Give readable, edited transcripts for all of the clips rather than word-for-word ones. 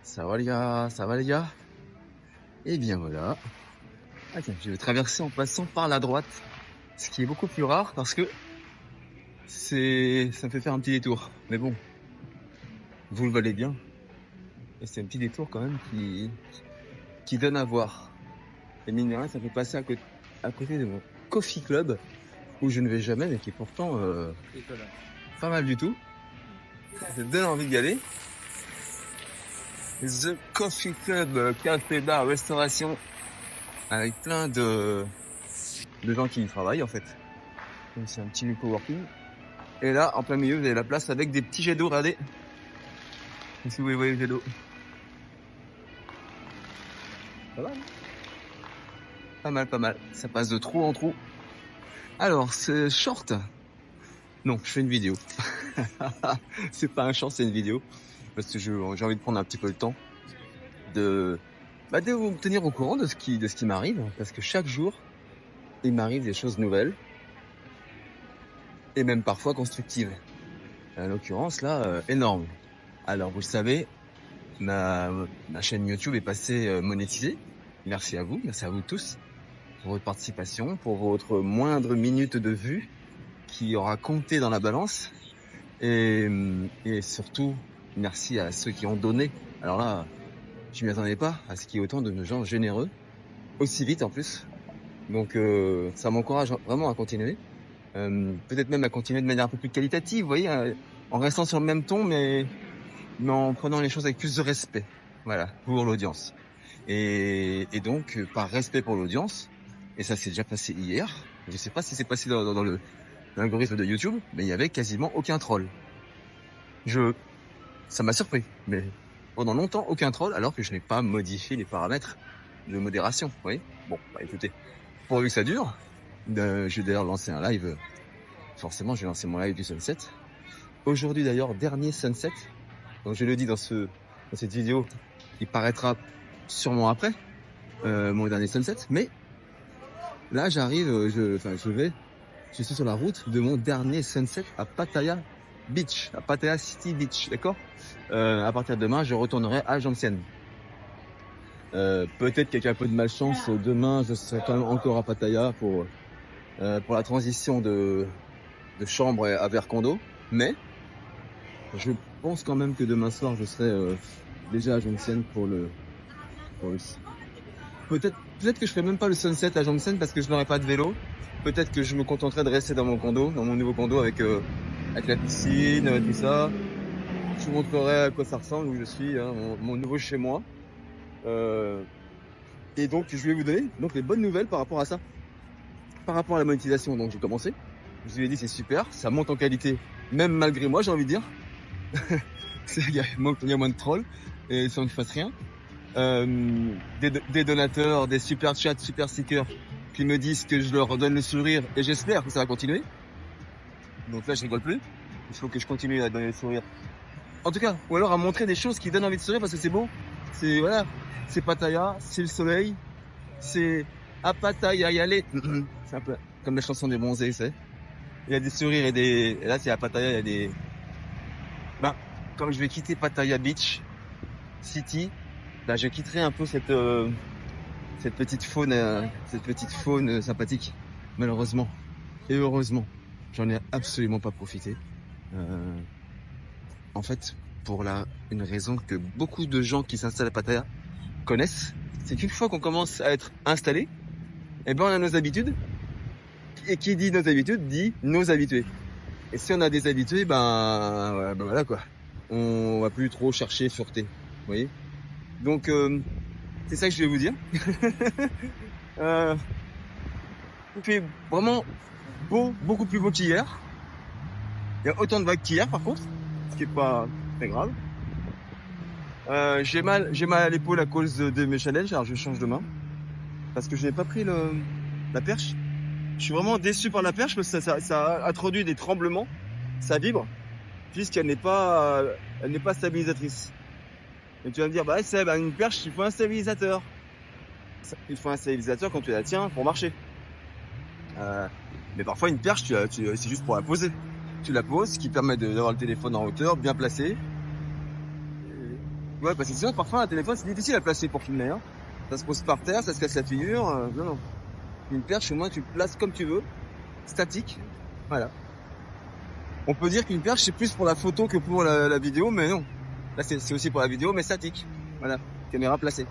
Ça va les gars, ça va les gars. Et bien voilà. Ah tiens, je vais traverser en passant par la droite, ce qui est beaucoup plus rare parce que ça me fait faire un petit détour. Mais bon, vous le valez bien. Et c'est un petit détour quand même qui donne à voir. Et mine de rien, ça fait passer à côté de mon coffee club où je ne vais jamais, mais qui est pourtant pas mal du tout. Ça donne envie d'y aller. The Coffee Club, café, bar, restauration, avec plein de gens qui y travaillent en fait. Donc c'est un petit lieu coworking. Et là, en plein milieu, vous avez la place avec des petits jets d'eau, regardez. Si vous voyez les jets d'eau. Pas mal. Pas mal, pas mal. Ça passe de trou en trou. Alors, c'est short. Non, je fais une vidéo. C'est pas un short, c'est une vidéo. Parce que j'ai envie de prendre un petit peu le temps de vous tenir au courant de ce qui m'arrive. Parce que chaque jour, il m'arrive des choses nouvelles. Et même parfois constructives. En l'occurrence, là, énorme. Alors, vous le savez, ma chaîne YouTube est passée monétisée. Merci à vous tous pour votre participation, pour votre moindre minute de vue qui aura compté dans la balance. Et surtout, merci à ceux qui ont donné. Alors là, je m'y attendais pas à ce qu'il y ait autant de gens généreux, aussi vite en plus. Donc ça m'encourage vraiment à continuer. Peut-être même à continuer de manière un peu plus qualitative, vous voyez, en restant sur le même ton, mais en prenant les choses avec plus de respect. Voilà, pour l'audience. Et donc, par respect pour l'audience, et ça s'est déjà passé hier, je sais pas si c'est passé dans l'algorithme de YouTube, mais il y avait quasiment aucun troll. Ça m'a surpris, mais pendant longtemps, aucun troll, alors que je n'ai pas modifié les paramètres de modération, vous voyez. Bon, écoutez, pourvu que ça dure, je vais d'ailleurs lancer un live, forcément, je vais lancer mon live du sunset. Aujourd'hui d'ailleurs, dernier sunset, donc je le dis dans cette vidéo, qui paraîtra sûrement après, mon dernier sunset, mais là j'arrive, je suis sur la route de mon dernier sunset à Pattaya Beach, à Pattaya City Beach, d'accord. À partir de demain, je retournerai à Jomtien. Peut-être qu'avec un peu de malchance, demain, je serai quand même encore à Pattaya pour la transition de chambre à vers condo. Mais je pense quand même que demain soir, je serai déjà à Jomtien pour le Peut-être que je ferai même pas le sunset à Jomtien parce que je n'aurai pas de vélo. Peut-être que je me contenterai de rester dans mon condo, dans mon nouveau condo avec la piscine, tout ça. Je vous montrerai à quoi ça ressemble, où je suis, hein, mon nouveau chez moi. Et donc, je vais vous donner les bonnes nouvelles par rapport à ça. Par rapport à la monétisation, donc j'ai commencé. Je vous ai dit, c'est super, ça monte en qualité, même malgré moi, j'ai envie de dire. Il y a moins de trolls, et sans que je fasse rien. Des donateurs, des super chats, super stickers, qui me disent que je leur donne le sourire, et j'espère que ça va continuer. Donc là, je rigole plus. Il faut que je continue à donner le sourire. En tout cas, ou alors à montrer des choses qui donnent envie de sourire parce que c'est beau. C'est Pattaya, c'est le soleil, c'est à Pattaya y aller. C'est un peu comme la chanson des bronzés, c'est. Il y a des sourires et là c'est à Pattaya, il y a des. Comme je vais quitter Pattaya Beach City, je quitterai un peu cette petite faune sympathique. Malheureusement et heureusement, j'en ai absolument pas profité. En fait, pour une raison que beaucoup de gens qui s'installent à Pattaya connaissent, c'est qu'une fois qu'on commence à être installé, on a nos habitudes. Et qui dit nos habitudes, dit nos habitués. Et si on a des habitués, voilà quoi. On va plus trop chercher sûreté. Vous voyez ? Donc, c'est ça que je vais vous dire. Il fait vraiment beau, beaucoup plus beau qu'hier. Il y a autant de vagues qu'hier par contre, ce qui est pas très grave. J'ai mal à l'épaule à cause de mes challenges, alors je change de main. Parce que je n'ai pas pris la perche. Je suis vraiment déçu par la perche parce que ça introduit des tremblements, ça vibre, puisqu'elle n'est pas stabilisatrice. Et tu vas me dire, Seb, une perche, il faut un stabilisateur. Il faut un stabilisateur quand tu la tiens pour marcher. Mais parfois une perche, c'est juste pour la poser. Tu la poses, ce qui permet d'avoir le téléphone en hauteur, bien placé. Ouais, parce que sinon, parfois, un téléphone, c'est difficile à placer pour filmer, hein. Ça se pose par terre, ça se casse la figure, non, non. Une perche, au moins, tu le places comme tu veux, statique, voilà. On peut dire qu'une perche, c'est plus pour la photo que pour la vidéo, mais non. Là, c'est aussi pour la vidéo, mais statique. Voilà, caméra placée.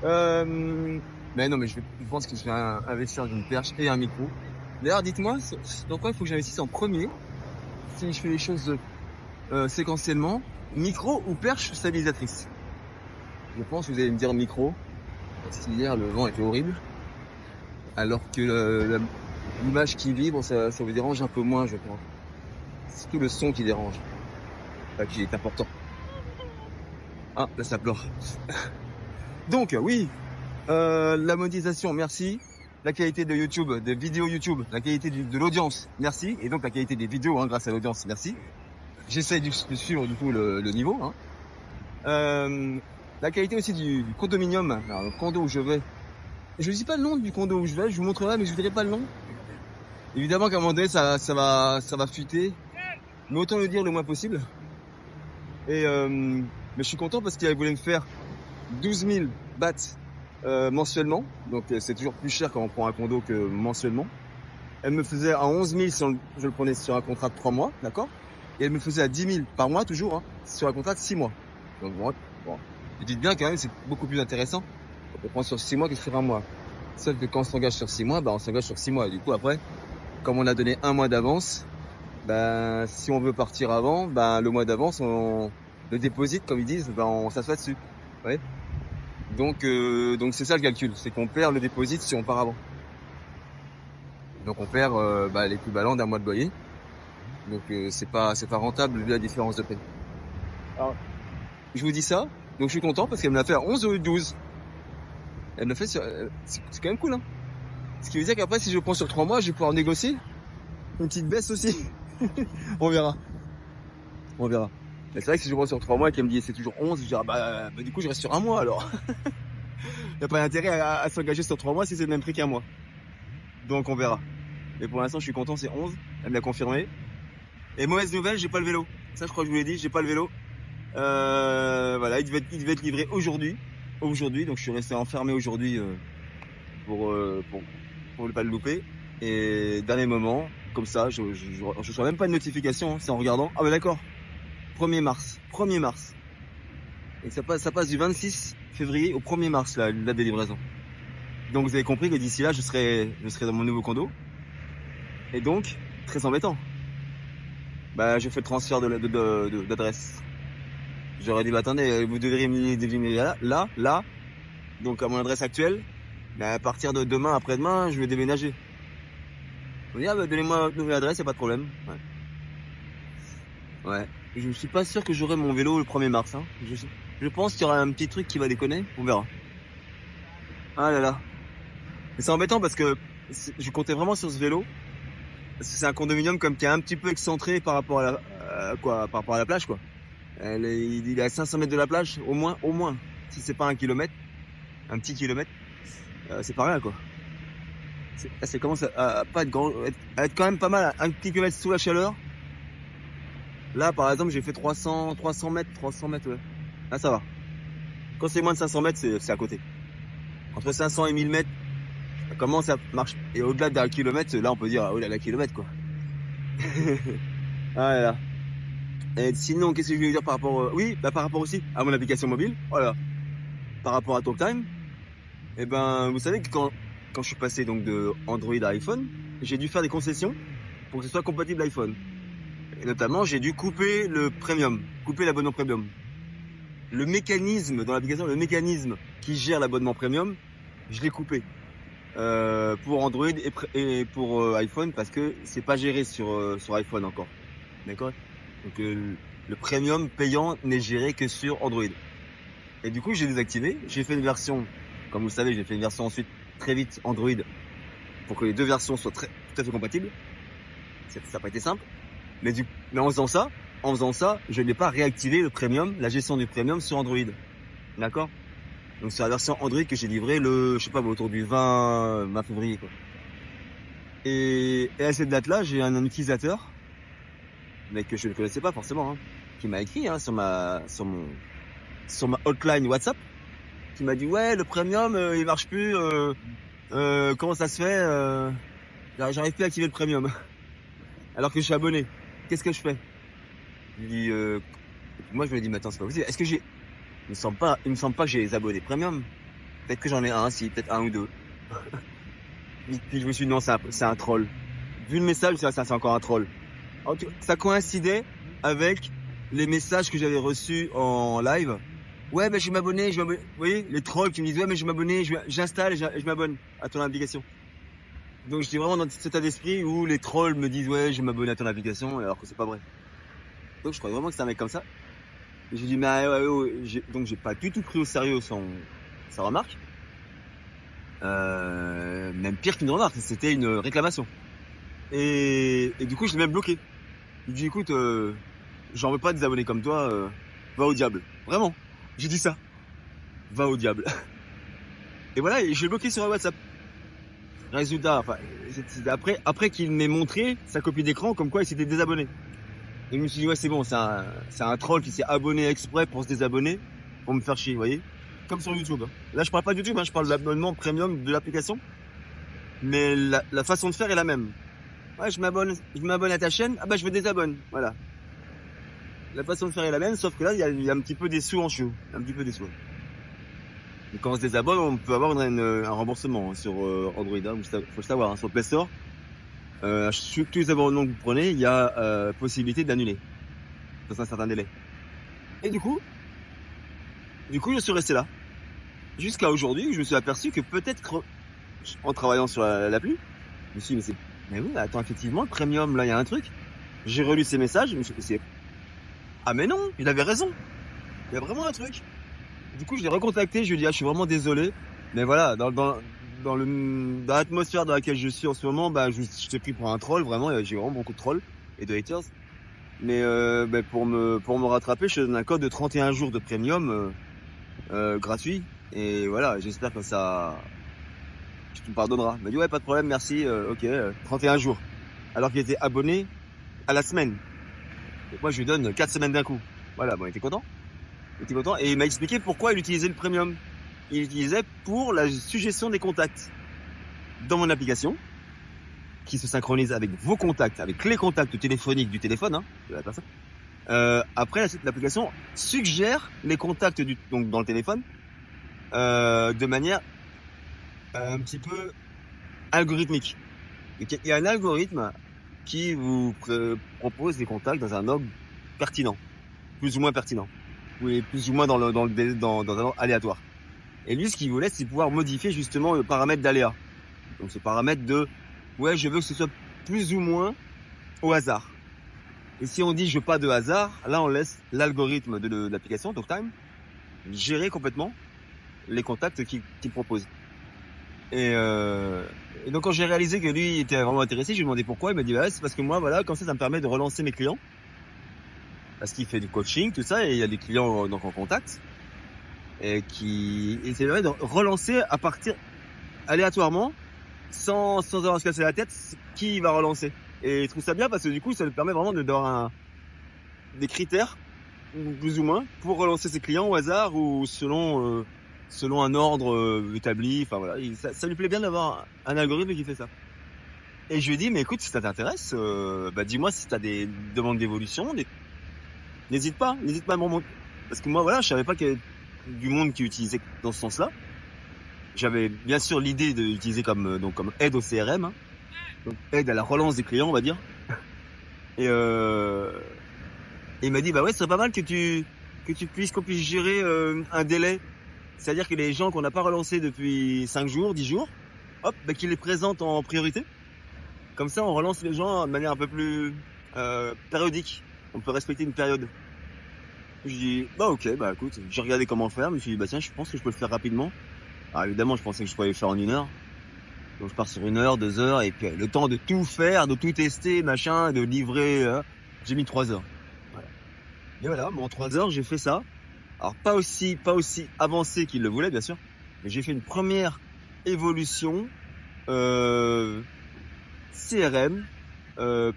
Mais non, mais je pense que je vais investir dans une perche et un micro. D'ailleurs, dites-moi, dans quoi il faut que j'investisse en premier, si je fais les choses séquentiellement, micro ou perche stabilisatrice? Je pense que vous allez me dire micro, parce qu'hier, le vent était horrible, alors que l'image qui vibre, ça vous dérange un peu moins, je pense. C'est surtout le son qui dérange, qui est important. Ah, là ça pleure. Donc oui, la monétisation, merci. La qualité de YouTube, des vidéos YouTube, la qualité de l'audience, merci. Et donc la qualité des vidéos, hein, grâce à l'audience, merci. J'essaie de suivre du coup le niveau. Hein. La qualité aussi du condominium, alors, le condo où je vais. Je ne dis pas le nom du condo où je vais, je vous montrerai, mais je ne vous dirai pas le nom. Évidemment qu'à un moment donné, ça va fuiter, mais autant le dire le moins possible. Et mais je suis content parce qu'il voulait me faire 12 000 bahts mensuellement, donc c'est toujours plus cher quand on prend un condo que mensuellement. Elle me faisait à 11 000 si je le prenais sur un contrat de 3 mois, d'accord? Et elle me faisait à 10 000 par mois toujours, hein, sur un contrat de 6 mois. Donc bon, vous dites bien quand même, c'est beaucoup plus intéressant quand on prend sur 6 mois que sur un mois. Sauf que quand on s'engage sur 6 mois, on s'engage sur 6 mois. Et du coup après, comme on a donné un mois d'avance, si on veut partir avant, le mois d'avance, on le déposite, comme ils disent, on s'assoit dessus. Ouais. Donc c'est ça le calcul, c'est qu'on perd le déposit si on part avant. Donc on perd l'équivalent d'un mois de loyer. Donc c'est pas rentable vu la différence de prix. Alors, je vous dis ça, donc je suis content parce qu'elle me l'a fait à 11 ou 12. Elle me l'a fait sur... c'est quand même cool, hein. Ce qui veut dire qu'après, si je prends sur 3 mois, je vais pouvoir négocier une petite baisse aussi. On verra. On verra. Mais c'est vrai que si je prends sur 3 mois et qu'elle me dit c'est toujours 11, je dirais du coup je reste sur un mois alors. Il n'y a pas d'intérêt à s'engager sur 3 mois si c'est le même prix qu'un mois. Donc on verra. Mais pour l'instant je suis content, c'est 11. Elle me l'a confirmé. Et mauvaise nouvelle, j'ai pas le vélo. Ça je crois que je vous l'ai dit, j'ai pas le vélo. Voilà, il devait être livré aujourd'hui. Donc je suis resté enfermé aujourd'hui pour ne pas le louper. Et dernier moment, comme ça, je reçois même pas de notification, hein, c'est en regardant. Ah d'accord. 1er mars. Et ça passe du 26 février au 1er mars, la date de livraison. Donc vous avez compris que d'ici là, je serai dans mon nouveau condo. Et donc, très embêtant. Je fais le transfert d'adresse. J'aurais dit, attendez, vous devriez me deviner là. Donc à mon adresse actuelle, à partir de demain, après-demain, je vais déménager. Vous dire, donnez-moi une nouvelle adresse, y a pas de problème. Ouais. Je suis pas sûr que j'aurai mon vélo le 1er mars. Hein. Je pense qu'il y aura un petit truc qui va déconner. On verra. Ah là là. Mais c'est embêtant parce que je comptais vraiment sur ce vélo. Parce que c'est un condominium comme qui est un petit peu excentré par rapport à la plage, quoi. Il est à 500 mètres de la plage, au moins. Si c'est pas un petit kilomètre, c'est pas rien, quoi. Ça commence à pas être grand, à être quand même pas mal, un petit kilomètre sous la chaleur. Là, par exemple, j'ai fait 300 mètres, ouais. Là, ça va. Quand c'est moins de 500 mètres, c'est à côté. Entre 500 et 1000 mètres, ça commence à marcher. Et au-delà d'un kilomètre, là, on peut dire, oh là, la kilomètre, quoi. Ah là là. Et sinon, qu'est-ce que je voulais dire par rapport... par rapport aussi à mon application mobile. Voilà. Par rapport à TalkTime. Vous savez que quand je suis passé donc de Android à iPhone, j'ai dû faire des concessions pour que ce soit compatible iPhone. Et notamment, j'ai dû couper l'abonnement premium. Le mécanisme dans l'application, qui gère l'abonnement premium, je l'ai coupé pour Android et pour iPhone parce que c'est pas géré sur iPhone encore. D'accord? Donc le premium payant n'est géré que sur Android. Et du coup, j'ai désactivé. J'ai fait une version, comme vous le savez, j'ai fait une version ensuite très vite Android pour que les deux versions soient tout à fait compatibles. Ça n'a pas été simple. Mais en faisant ça, je n'ai pas réactivé le premium, la gestion du premium sur Android. D'accord? Donc c'est la version Android que j'ai livrée autour du 20 février, quoi. Et à cette date-là, j'ai un utilisateur, mais que je ne connaissais pas forcément, hein, qui m'a écrit sur mon sur ma hotline WhatsApp qui m'a dit ouais, le premium il marche plus. Comment ça se fait j'arrive plus à activer le premium alors que je suis abonné. Qu'est-ce que je fais? Je lui dis moi je lui ai dit mais attends, c'est pas possible. Est-ce que il me semble pas que j'ai les abonnés premium. Peut-être que j'en ai un, si, peut-être un ou deux. Puis je me suis dit non, c'est un troll. Vu le message, ça c'est encore un troll. Ça coïncidait avec les messages que j'avais reçus en live. Ouais, je vais m'abonner, Vous voyez, les trolls qui me disent ouais, mais je vais m'abonner, j'installe et je m'abonne à ton application. Donc j'étais vraiment dans cet état d'esprit où les trolls me disent ouais, je vais m'abonner à ton application, alors que c'est pas vrai. Donc je croyais vraiment que c'était un mec comme ça. Et j'ai dit mais donc j'ai pas du tout pris au sérieux sa remarque. Même pire qu'une remarque, c'était une réclamation. Et du coup je l'ai même bloqué. Il dit écoute, j'en veux pas des abonnés comme toi, va au diable. Vraiment, j'ai dit ça. Va au diable. Et voilà, et je l'ai bloqué sur WhatsApp. Résultat, enfin, après qu'il m'ait montré sa copie d'écran comme quoi il s'était désabonné. Et je me suis dit ouais c'est bon, c'est un troll qui s'est abonné exprès pour se désabonner, pour me faire chier, vous voyez. Comme sur YouTube. Là je parle pas de YouTube, je parle de l'abonnement premium de l'application. Mais la façon de faire est la même. Ouais, je m'abonne à ta chaîne, je me désabonne, voilà. La façon de faire est la même, sauf que là, il y a un petit peu des sous en jeu. Un petit peu des sous. Et quand on se désabonne, on peut avoir un remboursement sur Android, hein, faut le savoir, hein, sur le Play Store. Sur tous les abonnements que vous prenez, il y a possibilité d'annuler dans un certain délai. Et du coup, je suis resté là. Jusqu'à aujourd'hui, où je me suis aperçu que peut-être, en travaillant sur l'appli, je me suis dit, mais oui, attends, effectivement, le premium, là, il y a un truc. J'ai relu ces messages, je me suis dit, ah mais non, il avait raison. Il y a vraiment un truc. Du coup, je l'ai recontacté, je lui ai dit, je suis vraiment désolé. Mais voilà, dans l'atmosphère dans laquelle je suis en ce moment, je t'ai pris pour un troll, vraiment, j'ai vraiment beaucoup de trolls et de haters. Mais pour me rattraper, je te donne un code de 31 jours de premium gratuit. Et voilà, j'espère que tu me pardonneras. Il m'a dit, ouais, pas de problème, merci, ok, 31 jours. Alors qu'il était abonné à la semaine. Donc moi, je lui donne 4 semaines d'un coup. Voilà, il était content. Et il m'a expliqué pourquoi il utilisait le premium. Il l'utilisait pour la suggestion des contacts dans mon application, qui se synchronise avec vos contacts, avec les contacts téléphoniques du téléphone, de la personne. Après, l'application suggère les contacts donc dans le téléphone de manière un petit peu algorithmique. Il y a un algorithme qui vous propose des contacts dans un ordre pertinent, plus ou moins pertinent, ou plus ou moins dans un ordre aléatoire. Et lui, ce qu'il voulait, c'est pouvoir modifier justement le paramètre d'aléa. Donc ce paramètre de ouais, je veux que ce soit plus ou moins au hasard. Et si on dit je veux pas de hasard, là on laisse l'algorithme de l'application TalkTime gérer complètement les contacts qu'il propose. Et donc quand j'ai réalisé que lui était vraiment intéressé, je lui ai demandé pourquoi. Il m'a dit c'est parce que moi voilà, comme ça me permet de relancer mes clients, parce qu'il fait du coaching, tout ça, et il y a des clients donc en contact et c'est vrai de relancer à partir aléatoirement, sans avoir à se casser la tête, qui va relancer. Et il trouve ça bien parce que du coup ça lui permet vraiment d'avoir des critères plus ou moins pour relancer ses clients au hasard ou selon un ordre établi. Enfin voilà, ça lui plaît bien d'avoir un algorithme qui fait ça. Et je lui ai dit mais écoute, si ça t'intéresse, dis-moi si t'as des demandes d'évolution, n'hésite pas à me remonter. Parce que moi voilà, je savais pas qu'il y avait du monde qui utilisait dans ce sens-là. J'avais bien sûr l'idée d'utiliser comme aide au CRM, donc aide à la relance des clients, on va dire. Et il m'a dit ouais, ce serait pas mal qu'on puisse gérer un délai, c'est-à-dire que les gens qu'on n'a pas relancés depuis 5 jours, 10 jours, qu'ils les présentent en priorité. Comme ça, on relance les gens de manière un peu plus périodique. On peut respecter une période. Je dis ok, écoute, j'ai regardé comment faire, je me suis dit tiens, je pense que je peux le faire rapidement. Alors évidemment, je pensais que je pouvais le faire en 1 heure. Donc je pars sur 1 heure, 2 heures, et puis le temps de tout faire, de tout tester, machin, de livrer, j'ai mis 3 heures. Voilà. Et voilà, en 3 heures, j'ai fait ça. Alors pas aussi avancé qu'il le voulait, bien sûr, mais j'ai fait une première évolution CRM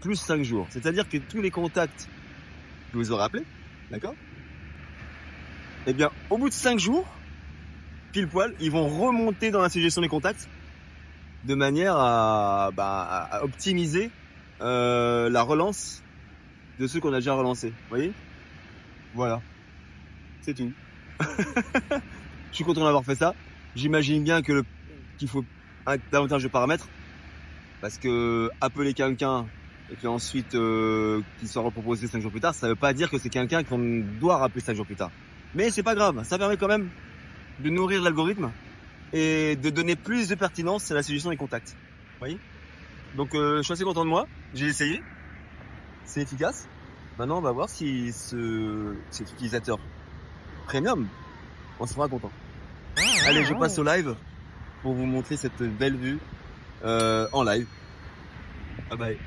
plus 5 jours. C'est-à-dire que tous les contacts que vous aurez appelés, d'accord, Eh bien, au bout de 5 jours, pile poil, ils vont remonter dans la suggestion des contacts de manière à optimiser la relance de ceux qu'on a déjà relancés. Vous voyez? Voilà, c'est tout. Je suis content d'avoir fait ça. J'imagine bien qu'il faut davantage de paramètres parce que appeler quelqu'un et puis ensuite qu'il soit reproposé 5 jours plus tard, ça veut pas dire que c'est quelqu'un qu'on doit rappeler 5 jours plus tard. Mais c'est pas grave, ça permet quand même de nourrir l'algorithme et de donner plus de pertinence à la suggestion des contacts. Vous voyez? Donc je suis assez content de moi, j'ai essayé, c'est efficace. Maintenant on va voir si cet utilisateur premium, on sera content. Allez, je passe au live pour vous montrer cette belle vue en live. Bye bye.